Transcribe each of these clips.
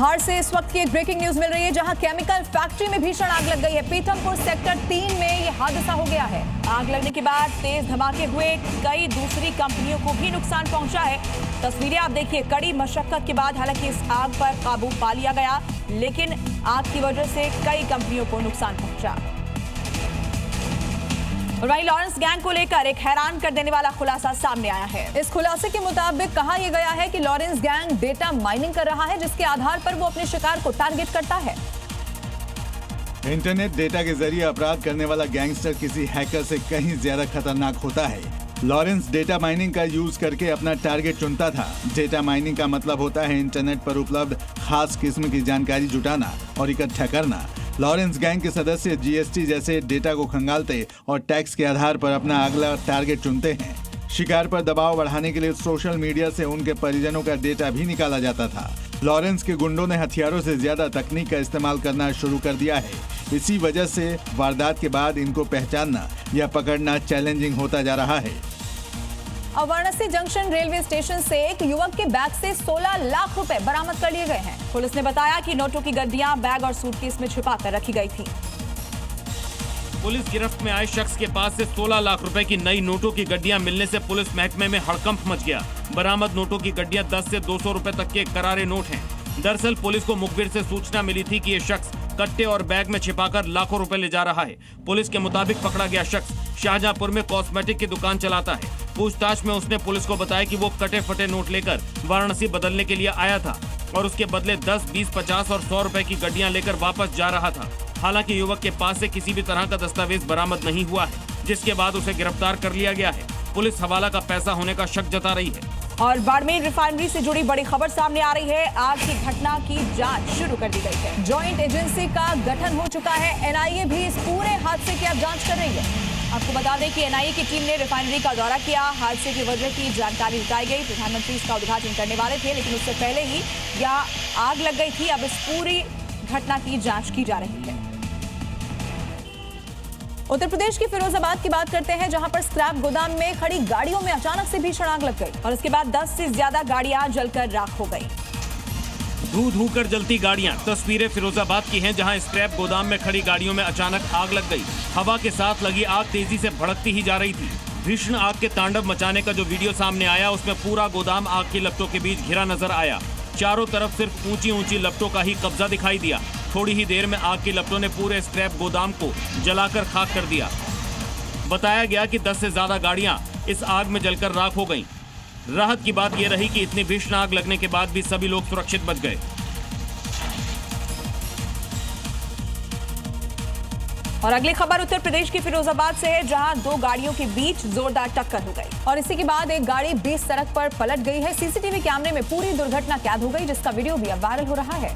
धार से इस वक्त की एक ब्रेकिंग न्यूज मिल रही है, जहां केमिकल फैक्ट्री में भीषण आग लग गई है। पीथमपुर सेक्टर 3 में यह हादसा हो गया है। आग लगने के बाद तेज धमाके हुए, कई दूसरी कंपनियों को भी नुकसान पहुंचा है। तस्वीरें आप देखिए। कड़ी मशक्कत के बाद हालांकि इस आग पर काबू पा लिया गया, लेकिन आग की वजह से कई कंपनियों को नुकसान पहुंचा। और वहीं लॉरेंस गैंग को लेकर एक हैरान कर देने वाला खुलासा सामने आया है। इस खुलासे के मुताबिक कहा यह गया है कि लॉरेंस गैंग डेटा माइनिंग कर रहा है, जिसके आधार पर वो अपने शिकार को टारगेट करता है। इंटरनेट डेटा के जरिए अपराध करने वाला गैंगस्टर किसी हैकर से कहीं ज्यादा खतरनाक होता है। लॉरेंस डेटा माइनिंग का यूज करके अपना टारगेट चुनता था। डेटा माइनिंग का मतलब होता है इंटरनेट पर उपलब्ध खास किस्म की जानकारी जुटाना और इकट्ठा करना। लॉरेंस गैंग के सदस्य जीएसटी जैसे डेटा को खंगालते और टैक्स के आधार पर अपना अगला टारगेट चुनते हैं। शिकार पर दबाव बढ़ाने के लिए सोशल मीडिया से उनके परिजनों का डेटा भी निकाला जाता था। लॉरेंस के गुंडों ने हथियारों से ज्यादा तकनीक का इस्तेमाल करना शुरू कर दिया है। इसी वजह से वारदात के बाद इनको पहचानना या पकड़ना चैलेंजिंग होता जा रहा है। वाराणसी जंक्शन रेलवे स्टेशन से एक युवक के बैग से 16 लाख रुपए बरामद कर लिए गए हैं। पुलिस ने बताया कि नोटों की गड्डियां बैग और सूटकेस में छिपा कर रखी गई थी। पुलिस गिरफ्त में आए शख्स के पास से 16 लाख रुपए की नई नोटों की गड्डियां मिलने से पुलिस महकमे में हड़कंप मच गया। बरामद नोटों की गड्डियां 10 से 200 रुपए तक के करारे नोट हैं। दरअसल पुलिस को मुखबिर से सूचना मिली थी कि ये शख्स कट्टे और बैग में छिपाकर लाखों रुपए ले जा रहा है। पुलिस के मुताबिक पकड़ा गया शख्स शाहजहांपुर में कॉस्मेटिक की दुकान चलाता है। पूछताछ में उसने पुलिस को बताया कि वो कटे फटे नोट लेकर वाराणसी बदलने के लिए आया था और उसके बदले 10, 20, 50 और 100 रुपए की गड्डियां लेकर वापस जा रहा था। हालांकि युवक के पास से किसी भी तरह का दस्तावेज बरामद नहीं हुआ है, जिसके बाद उसे गिरफ्तार कर लिया गया है। पुलिस हवाला का पैसा होने का शक जता रही है। और बाड़मेर रिफाइनरी से जुड़ी बड़ी खबर सामने आ रही है। आग की घटना की जांच शुरू कर दी गई है। जॉइंट एजेंसी का गठन हो चुका है। एनआईए भी इस पूरे हादसे की अब जांच कर रही है। आपको बता दें कि एनआईए की टीम ने रिफाइनरी का दौरा किया। हादसे की वजह की जानकारी जुटाई गई। प्रधानमंत्री इसका उद्घाटन करने वाले थे, लेकिन उससे पहले ही यहाँ आग लग गई थी। अब इस पूरी घटना की जांच की जा रही है। उत्तर प्रदेश के फिरोजाबाद की बात करते हैं, जहां पर स्क्रैप गोदाम में खड़ी गाड़ियों में अचानक से भीषण आग लग गई और इसके बाद 10 से ज्यादा गाड़ियां जलकर राख हो गई। धू कर जलती गाड़ियां। तस्वीरें फिरोजाबाद की हैं, जहां स्क्रैप गोदाम में खड़ी गाड़ियों में अचानक आग लग गई। हवा के साथ लगी आग तेजी से भड़कती ही जा रही थी। भीषण आग के तांडव मचाने का जो वीडियो सामने आया, उसमें पूरा गोदाम आग की लपटों के बीच घिरा नजर आया। चारों तरफ सिर्फ ऊंची ऊंची लपटों का ही कब्जा दिखाई दिया। थोड़ी ही देर में आग की लपटों ने पूरे स्क्रैप गोदाम को जलाकर खाक कर दिया। बताया गया कि 10 से ज्यादा गाड़ियां इस आग में जलकर राख हो गईं। राहत की बात यह रही कि इतनी भीषण आग लगने के बाद भी सभी लोग सुरक्षित बच गए। और अगली खबर उत्तर प्रदेश के फिरोजाबाद से है, जहां दो गाड़ियों के बीच जोरदार टक्कर हो गई और इसी के बाद एक गाड़ी बीच सड़क पर पलट गई है। सीसीटीवी कैमरे में पूरी दुर्घटना कैद हो गई, जिसका वीडियो भी अब वायरल हो रहा है,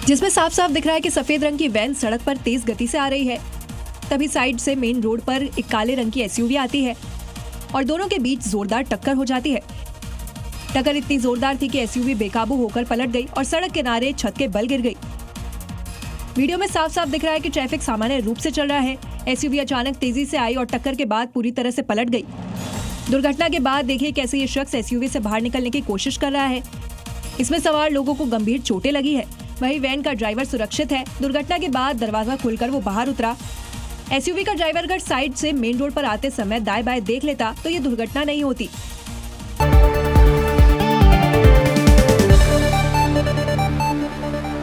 जिसमें साफ साफ दिख रहा है कि सफेद रंग की वैन सड़क पर तेज गति से आ रही है। तभी साइड से मेन रोड पर एक काले रंग की एसयूवी आती है और दोनों के बीच जोरदार टक्कर हो जाती है। टक्कर इतनी जोरदार थी कि एसयूवी बेकाबू होकर पलट गई और सड़क किनारे छत के बल गिर गई। वीडियो में साफ साफ दिख रहा है कि ट्रैफिक सामान्य रूप से चल रहा है। एसयूवी अचानक तेजी से आई और टक्कर के बाद पूरी तरह से पलट गई। दुर्घटना के बाद देखिए कैसे ये शख्स एसयूवी से बाहर निकलने की कोशिश कर रहा है। इसमें सवार लोगों को गंभीर चोटें लगी है। वहीं वैन का ड्राइवर सुरक्षित है। दुर्घटना के बाद दरवाजा खुलकर वो बाहर उतरा। एसयूवी का ड्राइवर अगर साइड से मेन रोड पर आते समय दाएं बाएं देख लेता तो ये दुर्घटना नहीं होती।